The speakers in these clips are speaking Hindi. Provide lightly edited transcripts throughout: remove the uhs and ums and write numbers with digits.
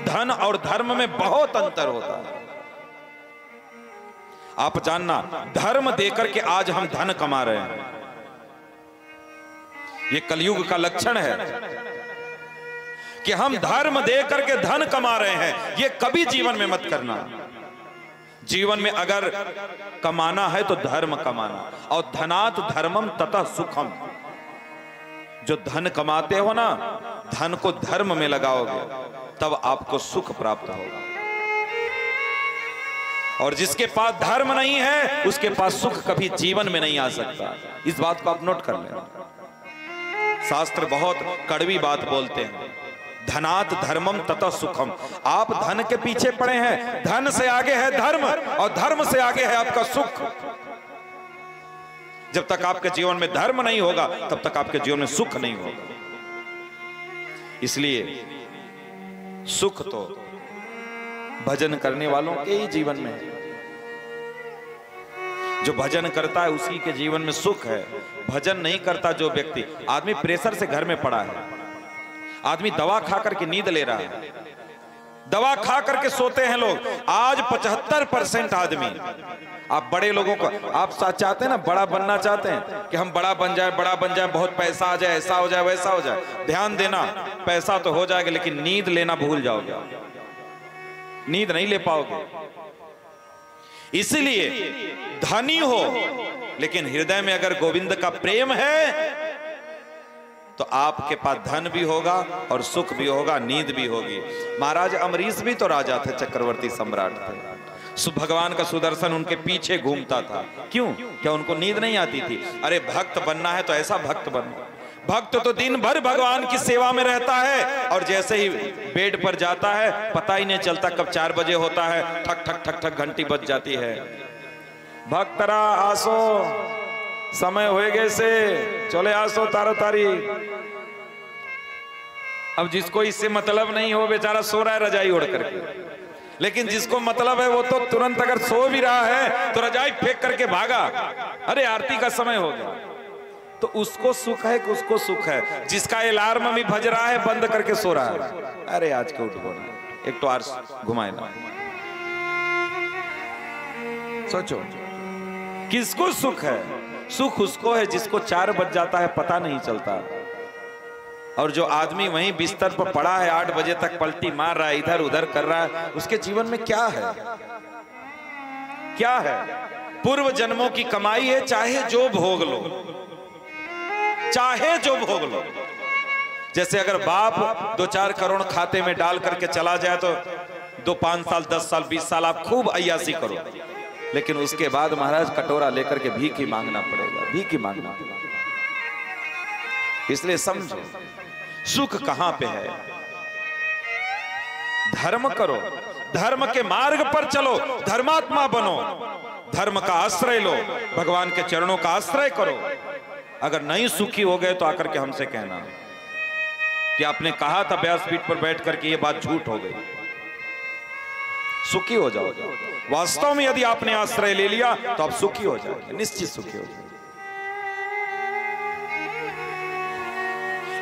धन और धर्म में बहुत अंतर होता है। आप जानना, धर्म देकर के आज हम धन कमा रहे हैं, ये कलयुग का लक्षण है कि हम धर्म देकर के धन कमा रहे हैं। ये कभी जीवन में मत करना। जीवन में अगर कमाना है तो धर्म कमाना, और धनात् धर्मम ततः सुखम। जो धन कमाते हो ना, धन को धर्म में लगाओगे तब आपको सुख प्राप्त होगा। और जिसके पास धर्म नहीं है उसके पास सुख कभी जीवन में नहीं आ सकता। इस बात को आप नोट कर लेना। शास्त्र बहुत कड़वी बात बोलते हैं, धनात् धर्मम ततः सुखम। आप धन के पीछे पड़े हैं, धन से आगे है धर्म और धर्म से आगे है आपका सुख। जब तक आपके जीवन में धर्म नहीं होगा तब तक आपके जीवन में सुख नहीं होगा। इसलिए सुख तो भजन करने वालों के ही जीवन में है। जो भजन करता है उसी के जीवन में सुख है। भजन नहीं करता जो व्यक्ति, आदमी प्रेशर से घर में पड़ा है, आदमी दवा खा करके नींद ले रहा है, दवा खा करके सोते हैं लोग। आज 75% आदमी, आप बड़े लोगों को, आप चाहते हैं ना, बड़ा बनना चाहते हैं कि हम बड़ा बन जाए, बड़ा बन जाए, बहुत पैसा आ जाए, ऐसा हो जाए, वैसा हो जाए। ध्यान देना, पैसा तो हो जाएगा लेकिन नींद लेना भूल जाओगे, नींद नहीं ले पाओगे। इसलिए धनी हो लेकिन हृदय में अगर गोविंद का प्रेम है तो आपके पास धन भी होगा और सुख भी होगा, नींद भी होगी। महाराज अमरीश भी तो राजा थे, चक्रवर्ती सम्राट थे। भगवान का सुदर्शन उनके पीछे घूमता था। क्यों? क्या उनको नींद नहीं आती थी? अरे भक्त बनना है तो ऐसा भक्त बनो। भक्त तो दिन भर भगवान की सेवा में रहता है और जैसे ही बेड पर जाता है पता ही नहीं चलता कब 4 बजे होता है, ठक ठक ठक ठक घंटी बज जाती है। भक्तरा आसो, समय हो गए से, चले आसो तारो तारी। अब जिसको इससे मतलब नहीं हो बेचारा सो रहा है रजाई ओढ़ करके, लेकिन जिसको मतलब है वो तो तुरंत अगर सो भी रहा है तो रजाई फेंक करके भागा। अरे आरती का समय हो गया। तो उसको सुख है कि उसको सुख है? जिसका अलार्म भी बज रहा है बंद करके सो रहा है, अरे आज के उठ बोना, एक तो आर्स घुमाए ना। सोचो किसको सुख है? सुख उसको है जिसको 4 बज जाता है पता नहीं चलता। और जो आदमी वहीं बिस्तर पर पड़ा है 8 बजे तक पलटी मार रहा है, इधर उधर कर रहा है, उसके जीवन में क्या है? क्या है? पूर्व जन्मों की कमाई है, चाहे जो भोग लो, चाहे जो भोग लो। जैसे अगर बाप 2-4 करोड़ खाते में डाल करके चला जाए तो 2-5 साल 10 साल 20 साल आप खूब अय्यासी करो, लेकिन उसके बाद महाराज कटोरा लेकर के भीख ही मांगना पड़ेगा, भीख ही मांगना पड़ेगा। इसलिए समझो सुख कहां पे है। धर्म करो, धर्म के मार्ग पर चलो, धर्मात्मा बनो, धर्म का आश्रय लो, भगवान के चरणों का आश्रय करो। अगर नहीं सुखी हो गए तो आकर के हमसे कहना कि आपने कहा था व्यासपीठ पर बैठ करके ये बात झूठ हो गई। सुखी हो जाओगे। वास्तव में यदि आपने आश्रय ले लिया तो आप सुखी हो जाओगे, निश्चित सुखी हो जाओगे।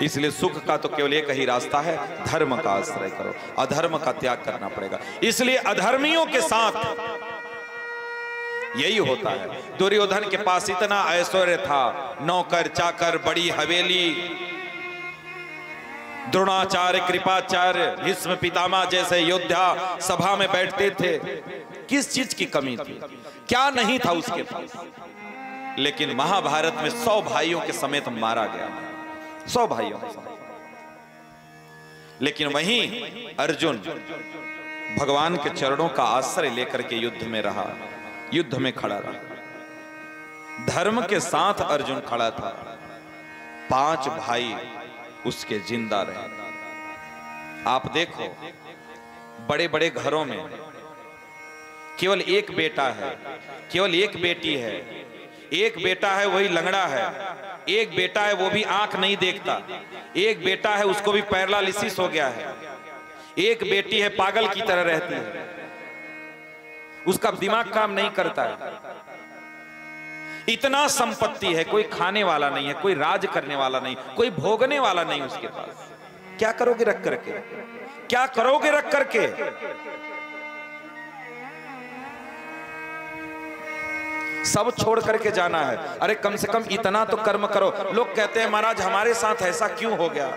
इसलिए सुख का तो केवल एक ही रास्ता है, धर्म का आश्रय करो, अधर्म का त्याग करना पड़ेगा। इसलिए अधर्मियों के साथ यही होता है। दुर्योधन के पास इतना ऐश्वर्य था, नौकर चाकर, बड़ी हवेली, द्रोणाचार्य, कृपाचार्य, भीष्म पितामह जैसे योद्धा सभा में बैठते थे। किस चीज की कमी थी? क्या नहीं था उसके पास? लेकिन महाभारत में 100 भाइयों के समेत मारा गया, 100 भाइयों के समेत। लेकिन वहीं अर्जुन भगवान के चरणों का आश्रय लेकर के युद्ध में रहा, युद्ध में खड़ा रहा। धर्म के साथ अर्जुन खड़ा था। 5 भाई उसके जिंदा रहे। आप देखो बड़े बड़े घरों में केवल एक बेटा है, केवल एक बेटी है। एक बेटा है वही लंगड़ा है, एक बेटा है वो भी आंख नहीं देखता, एक बेटा है उसको भी पैरालिसिस हो गया है, एक बेटी है पागल की तरह रहती है, उसका दिमाग काम नहीं करता है। इतना संपत्ति है, कोई खाने वाला नहीं है, कोई राज करने वाला नहीं, कोई भोगने वाला नहीं उसके पास। क्या करोगे रख करके? क्या करोगे रख करके? सब छोड़ करके जाना है। अरे कम से कम इतना तो कर्म करो। लोग कहते हैं महाराज हमारे साथ ऐसा क्यों हो गया,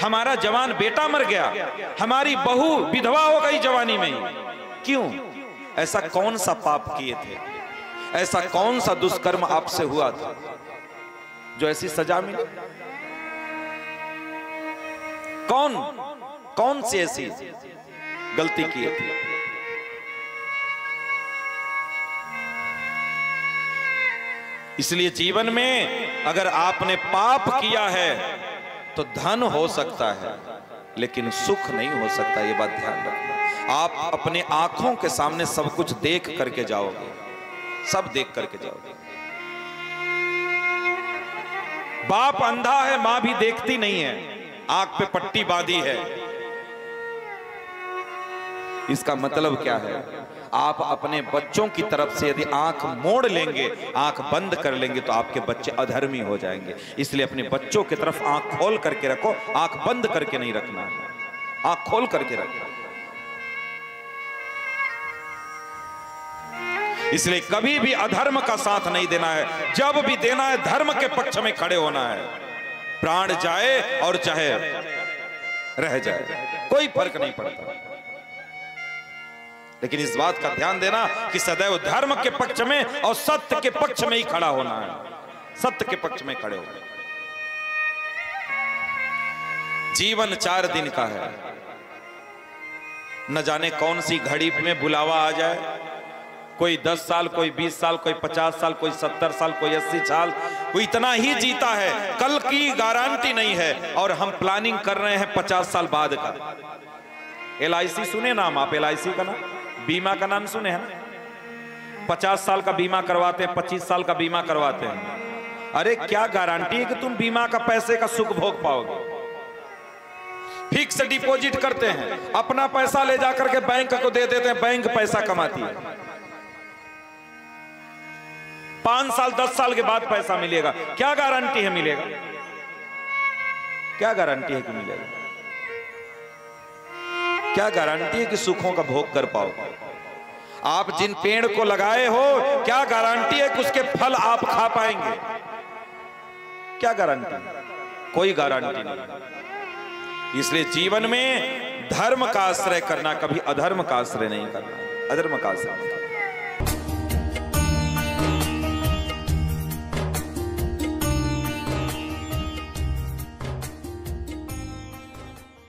हमारा जवान बेटा मर गया, हमारी बहू विधवा हो गई जवानी में ही, क्यों? ऐसा कौन सा पाप किए थे, ऐसा कौन सा दुष्कर्म आपसे हुआ था जो ऐसी सजा मिली? कौन सी ऐसी गलती की थी? इसलिए जीवन में अगर आपने पाप किया है तो धन हो सकता है लेकिन सुख नहीं हो सकता, ये बात ध्यान रखना। आप अपने आंखों के सामने सब कुछ देख करके जाओगे, सब देख करके जाओगे। बाप अंधा है, मां भी देखती नहीं है, आंख पे पट्टी बांधी है। इसका मतलब क्या है? आप अपने बच्चों की तरफ से यदि आंख मोड़ लेंगे, आंख बंद कर लेंगे तो आपके बच्चे अधर्मी हो जाएंगे। इसलिए अपने बच्चों की तरफ आंख खोल करके रखो, आंख बंद करके नहीं रखना है, आंख खोल करके रखो। इसलिए कभी भी अधर्म का साथ नहीं देना है, जब भी देना है धर्म के पक्ष में खड़े होना है। प्राण जाए और चाहे रह जाए, कोई फर्क नहीं पड़ता। लेकिन इस बात का ध्यान देना कि सदैव धर्म के पक्ष में और सत्य के पक्ष में ही खड़ा होना है, सत्य के पक्ष में खड़े होना। जीवन 4 दिन का है, न जाने कौन सी घड़ी में बुलावा आ जाए। कोई 10 साल, कोई 20 साल, कोई 50 साल, कोई 70 साल, कोई 80 साल, कोई इतना ही जीता है, कल की गारंटी नहीं है। और हम प्लानिंग कर रहे हैं 50 साल बाद का। LIC सुने नाम आप? LIC का नाम, बीमा का नाम सुने हैं? 50 साल का बीमा करवाते हैं, 25 साल का बीमा करवाते हैं। अरे क्या गारंटी है कि तुम बीमा का पैसे का सुख भोग पाओगे? फिक्स डिपॉजिट करते हैं, अपना पैसा ले जाकर के बैंक को दे देते हैं, बैंक पैसा कमाती है। 5 साल 10 साल के बाद पैसा मिलेगा, क्या गारंटी है मिलेगा? क्या गारंटी है कि मिलेगा? क्या गारंटी है कि सुखों का भोग कर पाओ? आप जिन पेड़ को लगाए हो, क्या गारंटी है कि उसके फल आप खा पाएंगे? क्या गारंटी? कोई गारंटी नहीं। इसलिए जीवन में धर्म का आश्रय करना, कभी अधर्म का आश्रय नहीं करना, अधर्म का आश्रय नहीं करना।